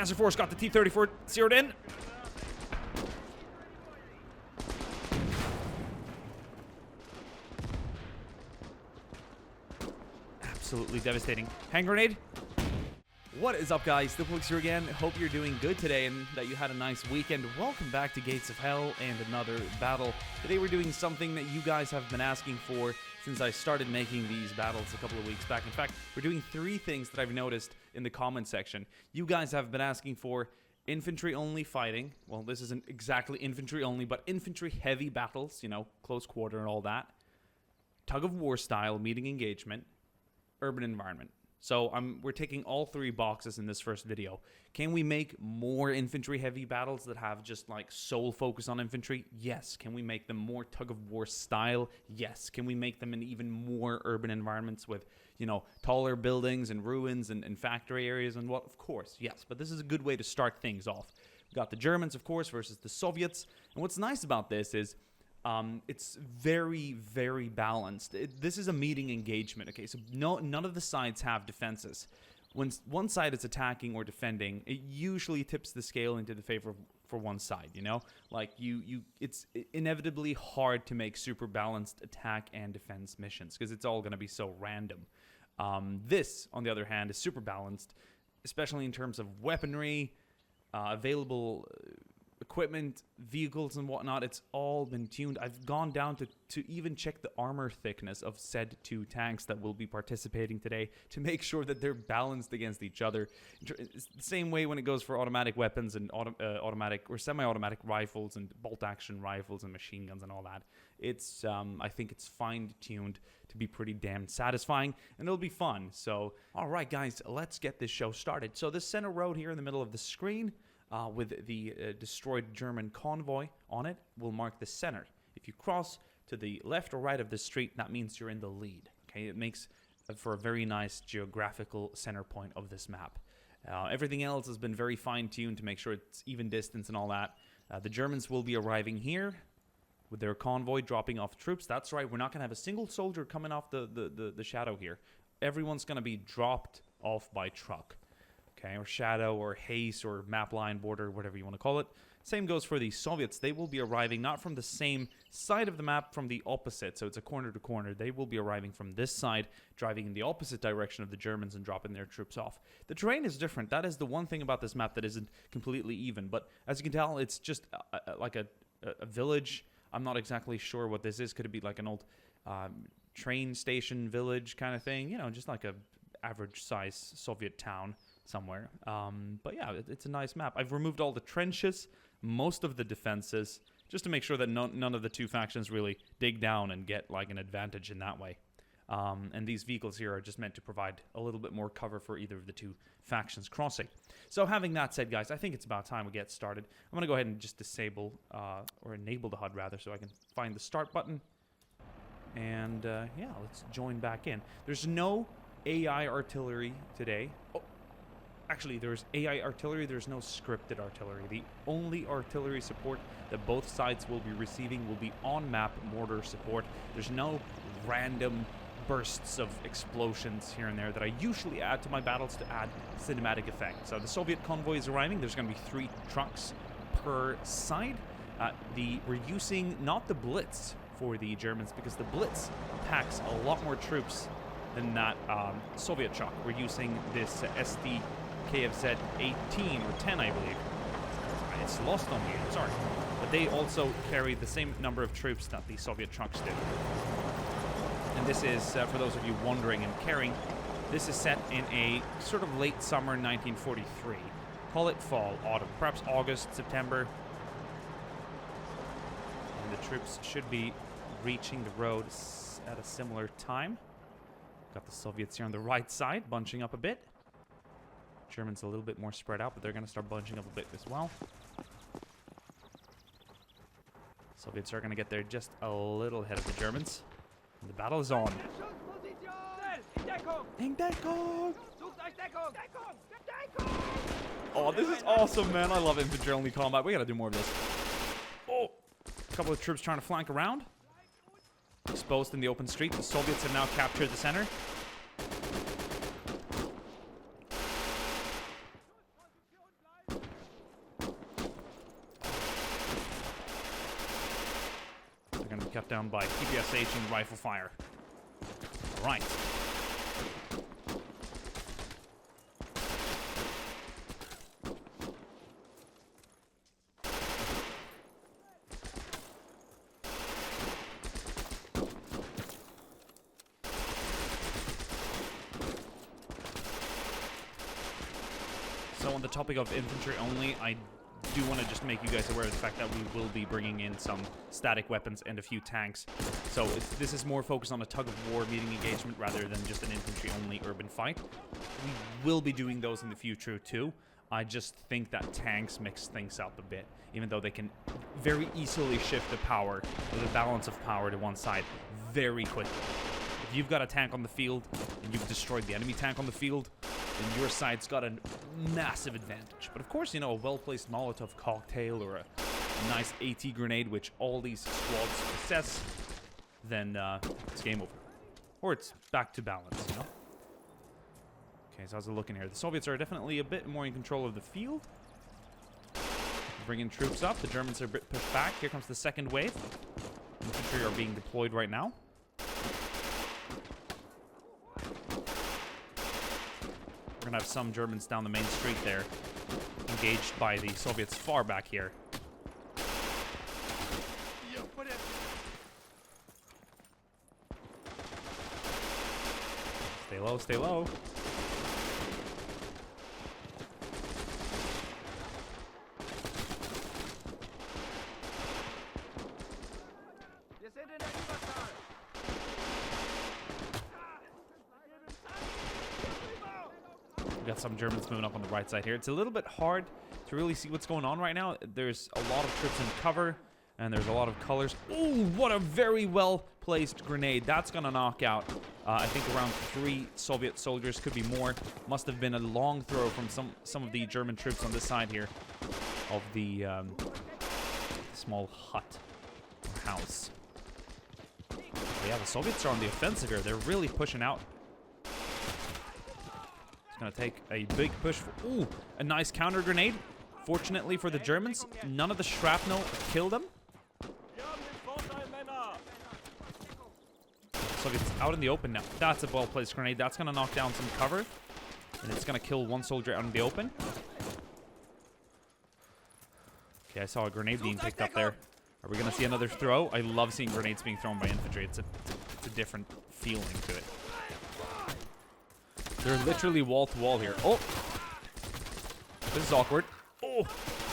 Panzer Force got the T-34 zeroed in. Absolutely devastating. Hand grenade. What is up, guys? Diplex here again. Hope you're doing good today and that you had a nice weekend. Welcome back to Gates of Hell and another battle. Today we're doing something that you guys have been asking for since I started making these battles a couple of weeks back. In fact, we're doing 3 things that I've noticed in the comment section. You guys have been asking for infantry-only fighting. Well, this isn't exactly infantry-only, but infantry-heavy battles, you know, close quarter and all that. Tug of War-style meeting engagement. Urban environment. So we're taking all 3 boxes in this first video. Can we make more infantry-heavy battles that have just like sole focus on infantry? Yes. Can we make them more Tug of War style? Yes. Can we make them in even more urban environments with, you know, taller buildings and ruins and factory areas and what? Of course, yes. But this is a good way to start things off. We got the Germans, of course, versus the Soviets. And what's nice about this is it's very, very balanced. This is a meeting engagement, okay? So none of the sides have defenses. When one side is attacking or defending, it usually tips the scale into the favor for one side, you know? Like, it's inevitably hard to make super balanced attack and defense missions, because it's all going to be so random. This, on the other hand, is super balanced, especially in terms of weaponry, available equipment, vehicles, and whatnot. It's all been tuned. I've gone down to even check the armor thickness of said 2 tanks that will be participating today to make sure that they're balanced against each other. It's the same way when it goes for automatic weapons and automatic or semi-automatic rifles and bolt-action rifles and machine guns and all that. It's I think it's fine-tuned to be pretty damn satisfying, and it'll be fun. So, all right, guys, let's get this show started. So this center road here in the middle of the screen, with the destroyed German convoy on it, will mark the center. If you cross to the left or right of the street, that means you're in the lead. Okay, it makes for a very nice geographical center point of this map. Everything else has been very fine-tuned to make sure it's even distance and all that. The Germans will be arriving here with their convoy dropping off troops. That's right, we're not going to have a single soldier coming off the shadow here. Everyone's going to be dropped off by truck. Okay, or shadow, or haze, or map line, border, whatever you want to call it. Same goes for the Soviets. They will be arriving not from the same side of the map, from the opposite. So it's a corner to corner. They will be arriving from this side, driving in the opposite direction of the Germans and dropping their troops off. The terrain is different. That is the one thing about this map that isn't completely even. But as you can tell, it's just like a village. I'm not exactly sure what this is. Could it be like an old train station village kind of thing? You know, just like a average size Soviet town somewhere. But yeah, it's a nice map. I've removed all the trenches, most of the defenses, just to make sure that none of the 2 factions really dig down and get like an advantage in that way. And these vehicles here are just meant to provide a little bit more cover for either of the 2 factions crossing. So having that said, guys, I think it's about time we get started. I'm going to go ahead and just disable, or enable the HUD rather, so I can find the start button. And yeah, let's join back in. There's no AI artillery today. Oh, actually, there's AI artillery, there's no scripted artillery. The only artillery support that both sides will be receiving will be on-map mortar support. There's no random bursts of explosions here and there that I usually add to my battles to add cinematic effect. So the Soviet convoy is arriving. There's going to be 3 trucks per side. We're using not the Blitz for the Germans, because the Blitz packs a lot more troops than that Soviet truck. We're using this SD KFZ 18 or 10, I believe. It's lost on me, I'm sorry. But they also carry the same number of troops that the Soviet trucks did. And this is, for those of you wondering and caring, this is set in a sort of late summer 1943. Call it fall, autumn, perhaps August, September. And the troops should be reaching the road at a similar time. Got the Soviets here on the right side, bunching up a bit. Germans a little bit more spread out, but they're going to start bunching up a bit as well. Soviets are going to get there just a little ahead of the Germans. And the battle is on. Oh, this is awesome, man. I love infantry-only combat. We got to do more of this. Oh, a couple of troops trying to flank around. Exposed in the open street. The Soviets have now captured the center. cut down by PPSH and rifle fire. All right. So on the topic of infantry only, I do want to just make you guys aware of the fact that we will be bringing in some static weapons and a few tanks. So this is more focused on a tug of war meeting engagement rather than just an infantry only urban fight. We will be doing those in the future too. I just think that tanks mix things up a bit, even though they can very easily shift the power, or the balance of power to one side very quickly. If you've got a tank on the field and you've destroyed the enemy tank on the field, then your side's got a massive advantage. But of course, you know, a well-placed Molotov cocktail or a nice AT grenade, which all these squads possess, then it's game over. Or it's back to balance, you know? Okay, so how's it looking here? The Soviets are definitely a bit more in control of the field. Bringing troops up. The Germans are a bit pushed back. Here comes the second wave. Infantry are being deployed right now. We're gonna have some Germans down the main street there, engaged by the Soviets far back here. Stay low, stay low. Got some Germans moving up on the right side here. It's a little bit hard to really see what's going on right now. There's a lot of troops in cover, and there's a lot of colors. Ooh, what a very well-placed grenade. That's going to knock out, I think, around 3 Soviet soldiers. Could be more. Must have been a long throw from some of the German troops on this side here of the small hut or house. But yeah, the Soviets are on the offensive here. They're really pushing out. Gonna take a big push for, ooh, a nice counter grenade. Fortunately for the Germans, none of the shrapnel killed them. So it's out in the open now. That's a well-placed grenade. That's gonna knock down some cover, and it's gonna kill one soldier out in the open. Okay, I saw a grenade being picked up there. Are we gonna see another throw? I love seeing grenades being thrown by infantry. It's a different feeling to it. They're literally wall to wall here. Oh! This is awkward. Oh!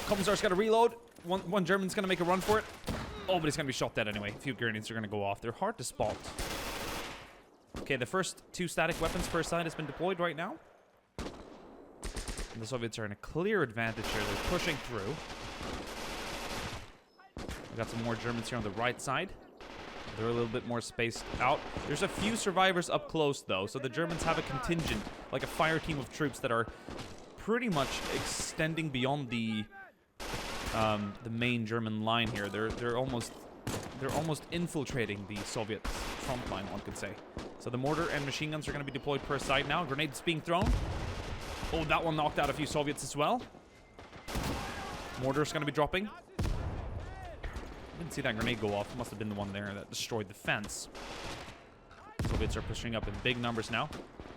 Commissar's got to reload. One German's going to make a run for it. Oh, but he's going to be shot dead anyway. A few grenades are going to go off. They're hard to spot. Okay, the first 2 static weapons per side has been deployed right now. And the Soviets are in a clear advantage here. They're pushing through. We've got some more Germans here on the right side. They're a little bit more spaced out. There's a few survivors up close, though, so the Germans have a contingent, like a fire team of troops that are pretty much extending beyond the main German line here. They're almost infiltrating the Soviet front line, one could say. So the mortar and machine guns are going to be deployed per side now. Grenades being thrown. Oh, that one knocked out a few Soviets as well. Mortar's going to be dropping. Didn't see that grenade go off. Must have been the one there that destroyed the fence. Soviets are pushing up in big numbers now.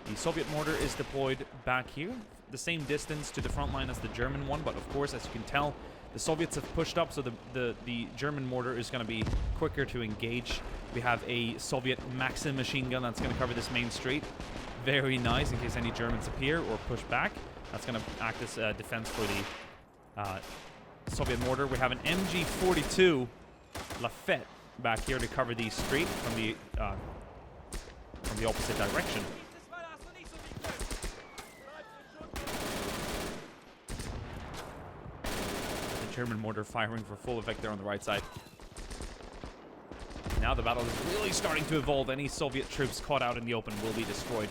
The Soviet mortar is deployed back here. The same distance to the front line as the German one, but of course, as you can tell, the Soviets have pushed up, so the German mortar is going to be quicker to engage. We have a Soviet Maxim machine gun that's going to cover this main street. Very nice in case any Germans appear or push back. That's going to act as defense for the Soviet mortar. We have an MG-42 Lafette back here to cover the street from the opposite direction. The German mortar firing for full effect there on the right side. Now the battle is really starting to evolve. Any Soviet troops caught out in the open will be destroyed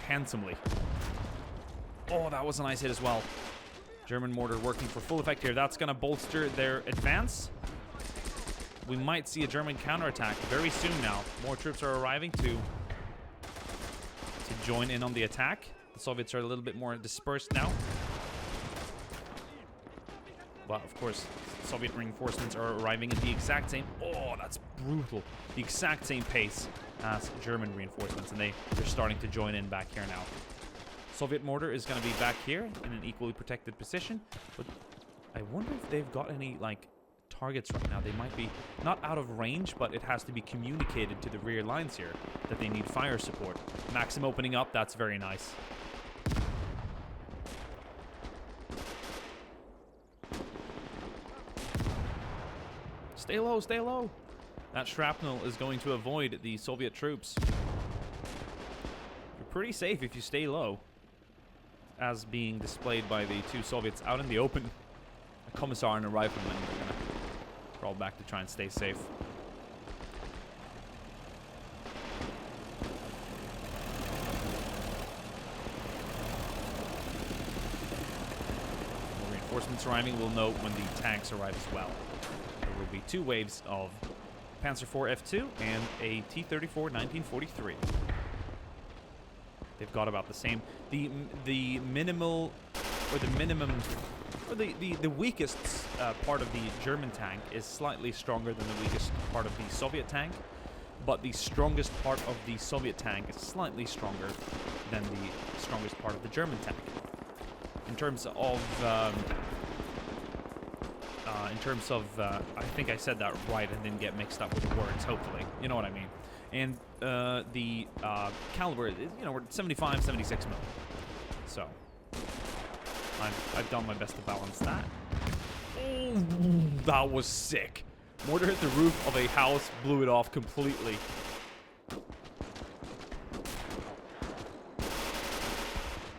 handsomely. Oh, that was a nice hit as well. German mortar working for full effect here. That's going to bolster their advance. We might see a German counterattack very soon now. More troops are arriving to join in on the attack. The Soviets are a little bit more dispersed now. But of course, Soviet reinforcements are arriving at the exact same... Oh, that's brutal. The exact same pace as German reinforcements, and they're starting to join in back here now. Soviet mortar is going to be back here in an equally protected position, but I wonder if they've got any, like, targets right now. They might be not out of range, but it has to be communicated to the rear lines here that they need fire support. Maxim opening up, that's very nice. Stay low, stay low. That shrapnel is going to avoid the Soviet troops. You're pretty safe if you stay low, as being displayed by the two Soviets out in the open. A commissar and a rifleman are going to crawl back to try and stay safe. When reinforcements arriving, we'll know when the tanks arrive as well. There will be 2 waves of Panzer IV F2 and a T-34 1943. They've got about the same. The minimal, or the minimum, or the weakest part of the German tank is slightly stronger than the weakest part of the Soviet tank, but the strongest part of the Soviet tank is slightly stronger than the strongest part of the German tank. In terms of, I think I said that right and didn't get mixed up with the words, hopefully. You know what I mean. And the caliber is, you know, we're 75, 76 mil. So, I've done my best to balance that. Oh, that was sick. Mortar hit the roof of a house, blew it off completely.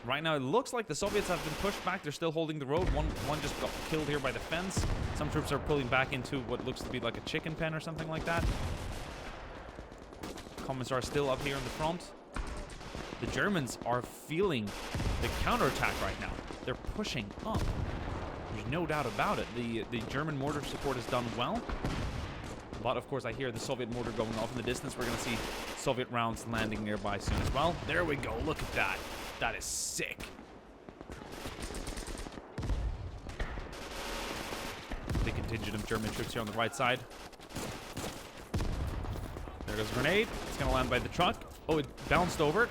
Right now, it looks like the Soviets have been pushed back. They're still holding the road. One just got killed here by the fence. Some troops are pulling back into what looks to be like a chicken pen or something like that. Commissar are still up here in the front. The Germans are feeling the counterattack right now. They're pushing up. There's no doubt about it. The German mortar support has done well. But, of course, I hear the Soviet mortar going off in the distance. We're going to see Soviet rounds landing nearby soon as well. There we go. Look at that. That is sick. The contingent of German troops here on the right side. There goes a grenade. It's going to land by the truck. Oh, it bounced over.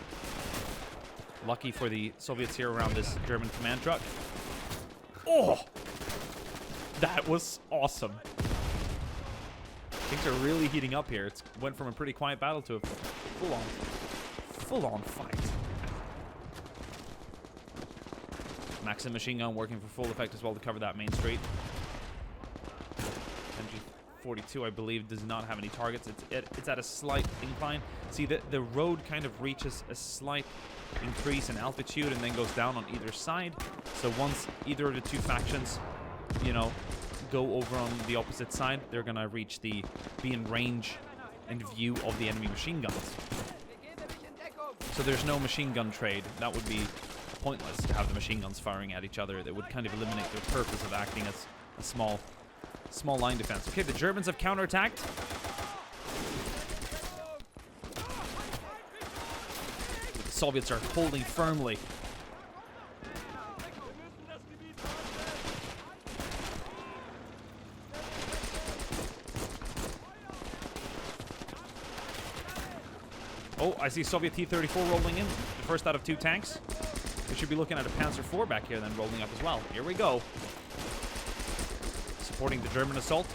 Lucky for the Soviets here around this German command truck. Oh! That was awesome. Things are really heating up here. It went from a pretty quiet battle to a full-on fight. Maxim machine gun working for full effect as well to cover that main street. MG42, I believe, does not have any targets. It's at a slight incline. See, the road kind of reaches a slight increase in altitude and then goes down on either side. So once either of the two factions, you know, go over on the opposite side, they're gonna be in range and view of the enemy machine guns. So there's no machine gun trade. That would be pointless to have the machine guns firing at each other. That would kind of eliminate their purpose of acting as a small line defense. Okay, the Germans have counterattacked. The Soviets are holding firmly. Oh, I see Soviet T-34 rolling in. The first out of 2 tanks. We should be looking at a Panzer IV back here then rolling up as well. Here we go. Supporting the German assault.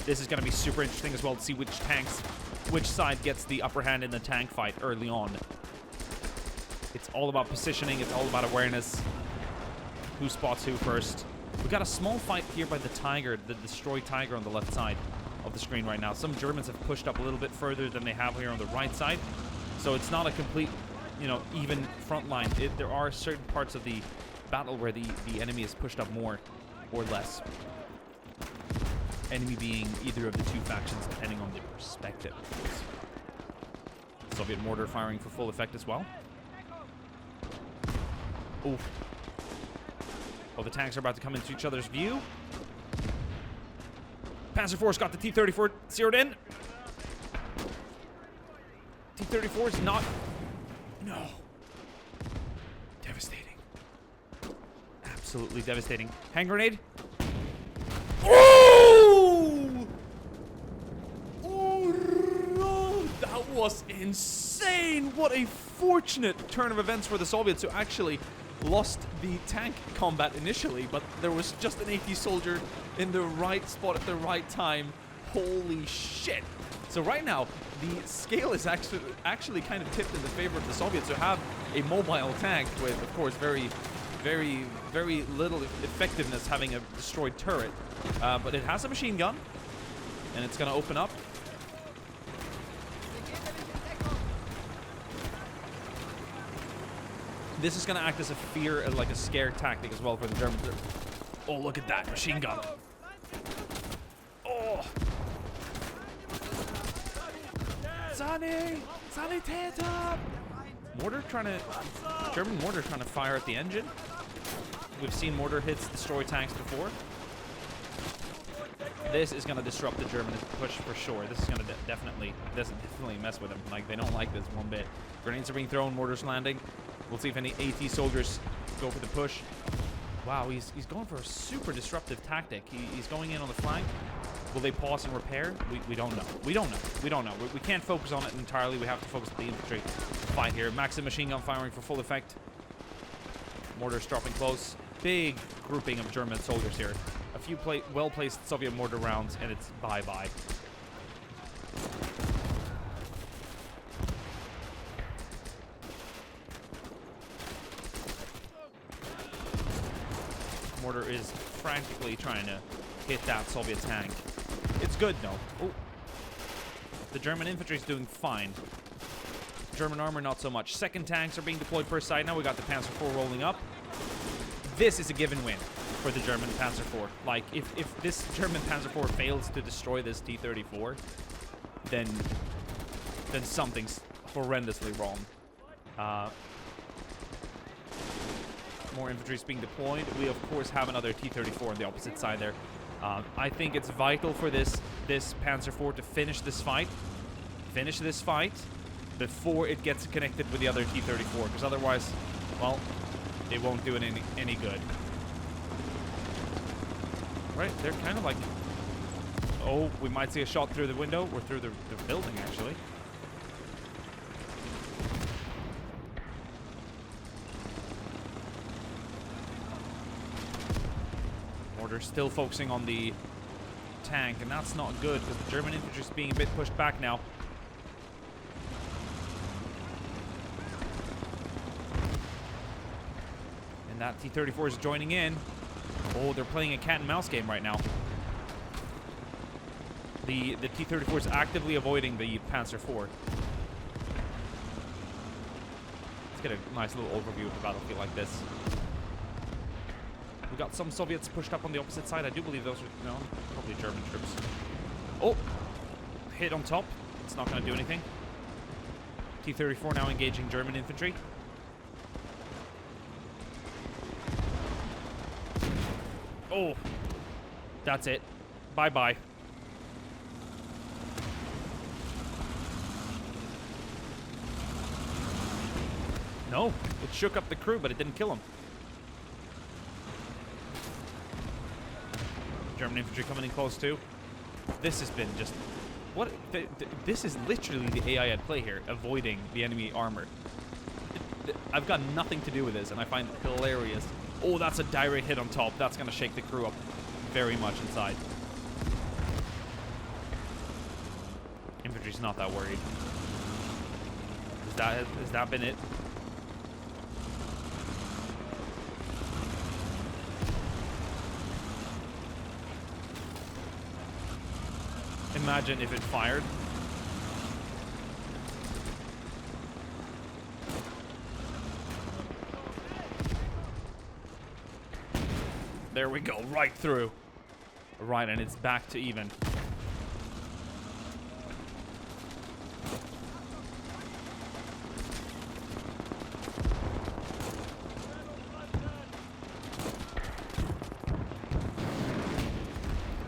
This is going to be super interesting as well to see which side gets the upper hand in the tank fight early on. It's all about positioning. It's all about awareness. Who spots who first. We've got a small fight here by the Tiger, the destroyed Tiger on the left side of the screen right now. Some Germans have pushed up a little bit further than they have here on the right side. So it's not a complete, you know, even front line. There are certain parts of the battle where the enemy is pushed up more or less. Enemy being either of the two factions depending on the perspective. Soviet mortar firing for full effect as well. Oof. Oh, the tanks are about to come into each other's view. Panzer IV's got the T-34 zeroed in. T-34 is not... No. Devastating. Absolutely devastating. Hand grenade. Oh! Oh, no. That was insane. What a fortunate turn of events for the Soviets, who actually lost the tank combat initially, but there was just an AT soldier in the right spot at the right time. Holy shit. So right now, the scale is actually kind of tipped in the favor of the Soviets, who have a mobile tank with, of course, very little effectiveness having a destroyed turret. But it has a machine gun, and it's going to open up. This is going to act as a fear, like a scare tactic as well for the Germans. Oh, look at that machine gun. Oh. Sonny! Sanitäter! German mortar trying to fire at the engine. We've seen mortar hits destroy tanks before. This is going to disrupt the German push for sure. This is going to definitely mess with them. Like, they don't like this one bit. Grenades are being thrown, mortars landing. We'll see if any AT soldiers go for the push. Wow, he's going for a super disruptive tactic. He's going in on the flank. Will they pause and repair? We don't know. We don't know. We can't focus on it entirely. We have to focus on the infantry fight here. Maxim machine gun firing for full effect. Mortars dropping close. Big grouping of German soldiers here. A few well-placed Soviet mortar rounds, and it's bye-bye. Mortar is frantically trying to hit that Soviet tank. It's good, though. Oh. The German infantry is doing fine. German armor, not so much. Second tanks are being deployed per side. Now we got the Panzer IV rolling up. This is a given win for the German Panzer IV. Like, if this German Panzer IV fails to destroy this T-34, then something's horrendously wrong. More infantry is being deployed. We, of course, have another T-34 on the opposite side there. I think it's vital for this Panzer IV to finish this fight. Before it gets connected with the other T-34, because otherwise, well, it won't do it any good. Right, they're kind of like... Oh, we might see a shot through the window, or through the building, actually. Mortar still focusing on the tank, and that's not good, because the German infantry is being a bit pushed back now. And that T-34 is joining in. Oh, they're playing a cat and mouse game right now. The T-34 is actively avoiding the Panzer IV. Let's get a nice little overview of the battlefield like this. We got some Soviets pushed up on the opposite side. I do believe those are, no, probably German troops. Oh, hit on top. It's not going to do anything. T-34 now engaging German infantry. Oh, that's it. Bye-bye. No, it shook up the crew, but it didn't kill him. German infantry coming in close too. This has been just... What? This is literally the AI at play here, avoiding the enemy armor. I've got nothing to do with this, and I find it hilarious. Oh, that's a direct hit on top. That's going to shake the crew up very much inside. Infantry's not that worried. Has that been it? Imagine if it fired. There we go, right through. Right, and it's back to even.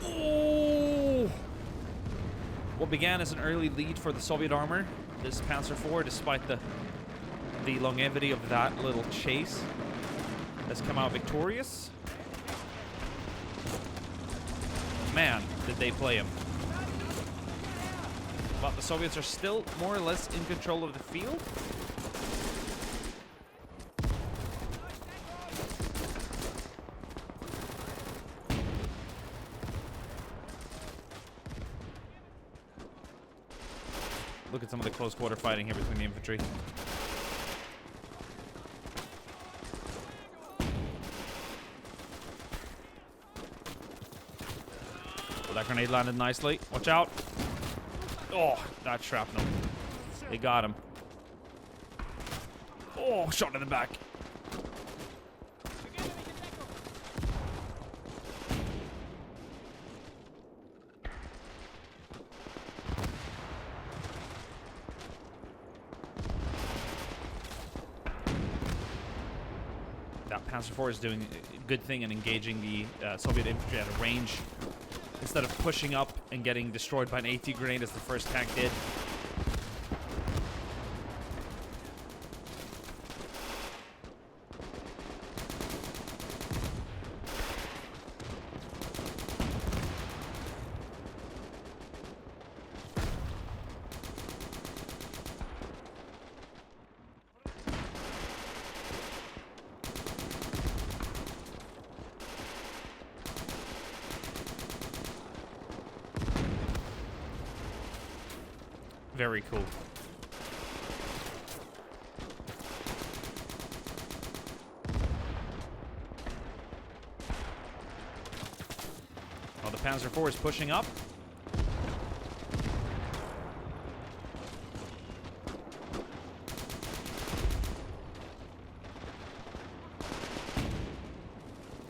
Oh! What began as an early lead for the Soviet armor, this Panzer IV, despite the longevity of that little chase, has come out victorious. man, did they play him. But the Soviets are still more or less in control of the field. Look at some of the close quarter fighting here between the infantry. Well, that grenade landed nicely. Watch out. Oh, that shrapnel. They got him. Oh, shot in the back. That Panzer IV is doing a good thing in engaging the Soviet infantry at a range instead of pushing up and getting destroyed by an AT grenade as the first tank did. Very cool. Well, the Panzer IV is pushing up.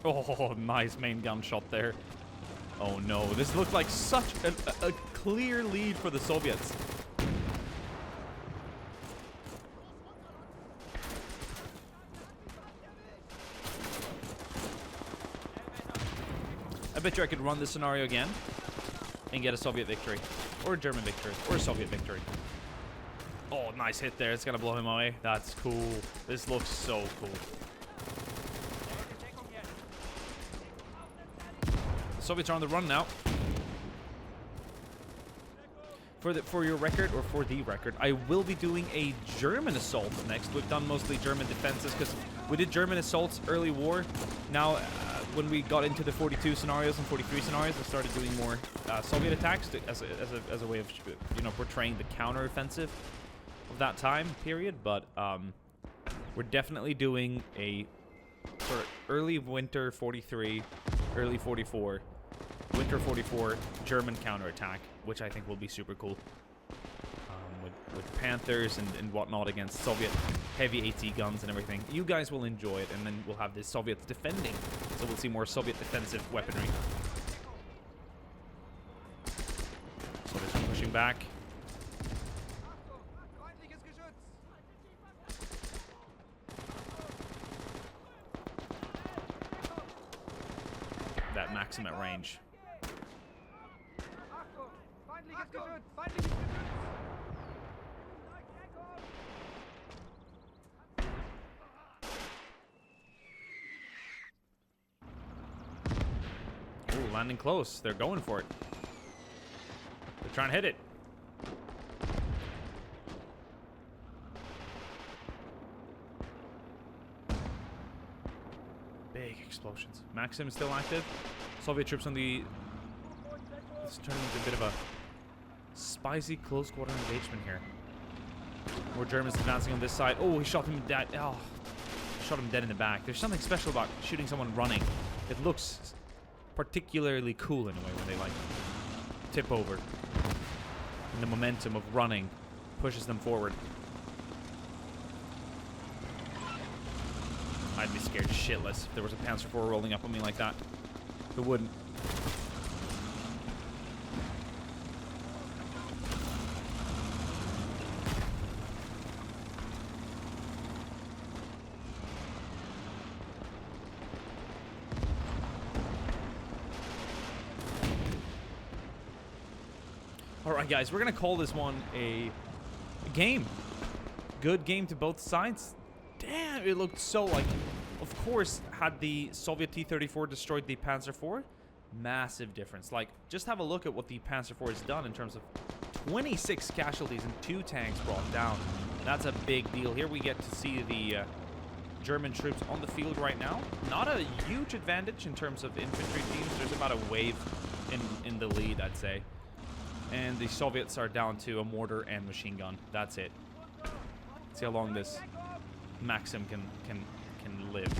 Oh, nice main gun shot there. Oh no, this looked like such a clear lead for the Soviets. I bet you I could run this scenario again and get a Soviet victory, or a German victory, or a Soviet victory. Oh, nice hit there. It's gonna blow him away. That's cool. This looks so cool. The Soviets are on the run now. For your record, or for the record, I will be doing a German assault next. We've done mostly German defenses because we did German assaults early war. Now, when we got into the 42 scenarios and 43 scenarios, I started doing more Soviet attacks as a way of, you know, portraying the counter-offensive of that time period. But we're definitely doing a sort of early winter 43, early 44, winter 44 German counterattack, which I think will be super cool. With Panthers and whatnot against Soviet heavy AT guns and everything. You guys will enjoy it, and then we'll have the Soviets defending. So we'll see more Soviet defensive weaponry. Soviets are pushing back. That maximum at range. Ooh, landing close. They're going for it. They're trying to hit it. Big explosions. Maxim is still active. Soviet troops on the... It's turning into a bit of a spicy close quarter engagement here. More Germans advancing on this side. Oh, he shot him dead. Oh, shot him dead in the back. There's something special about shooting someone running. It looks particularly cool in a way when they like tip over. And the momentum of running pushes them forward. I'd be scared shitless if there was a Panzer IV rolling up on me like that. Who wouldn't? Alright guys, we're going to call this one a game. Good game to both sides. Damn, it looked so like... Of course, had the Soviet T-34 destroyed the Panzer IV, Massive difference. Like, just have a look at what the Panzer IV has done in terms of 26 casualties and 2 tanks brought down. That's a big deal. Here we get to see the German troops on the field right now. Not a huge advantage in terms of infantry teams. There's about a wave in the lead, I'd say. And the Soviets are down to a mortar and machine gun. That's it. See how long this Maxim can live.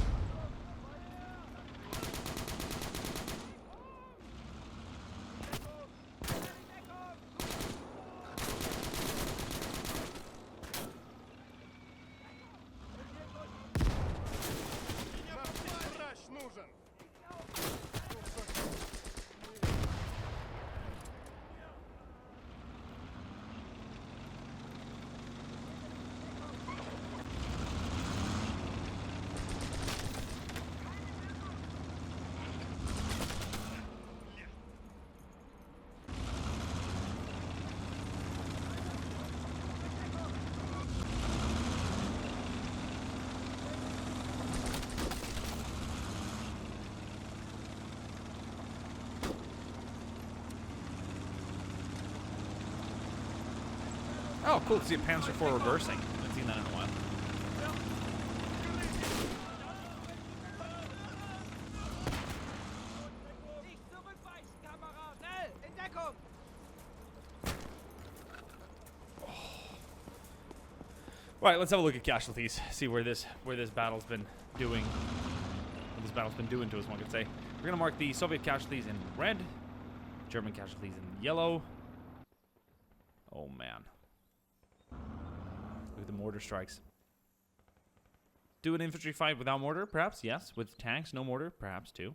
Oh, cool to see a Panzer IV reversing. I haven't seen that in a while. Right, let's have a look at casualties. See where this battle's been doing. What this battle's been doing to us, one could say. We're gonna mark the Soviet casualties in red, German casualties in yellow. Oh man. Look at the mortar strikes. Do an infantry fight without mortar? Perhaps, yes. With tanks, no mortar? Perhaps, too.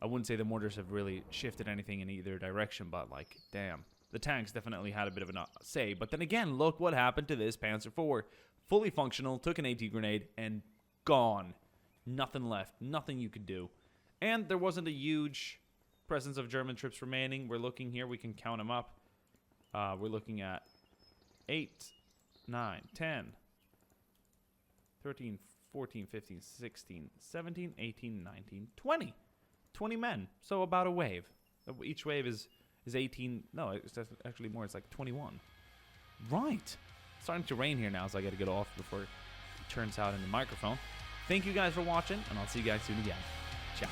I wouldn't say the mortars have really shifted anything in either direction, but, like, damn. The tanks definitely had a bit of a say. But then again, look what happened to this Panzer IV. Fully functional, took an AT grenade, and gone. Nothing left. Nothing you could do. And there wasn't a huge presence of German troops remaining. We're looking here. We can count them up. We're looking at 8, 9, 10, 13, 14, 15, 16, 17, 18, 19, 20. 20 men. So about a wave. Each wave is 18. No, it's actually more. It's like 21. Right. It's starting to rain here now, so I got to get off before it turns out in the microphone. Thank you guys for watching, and I'll see you guys soon again. Ciao.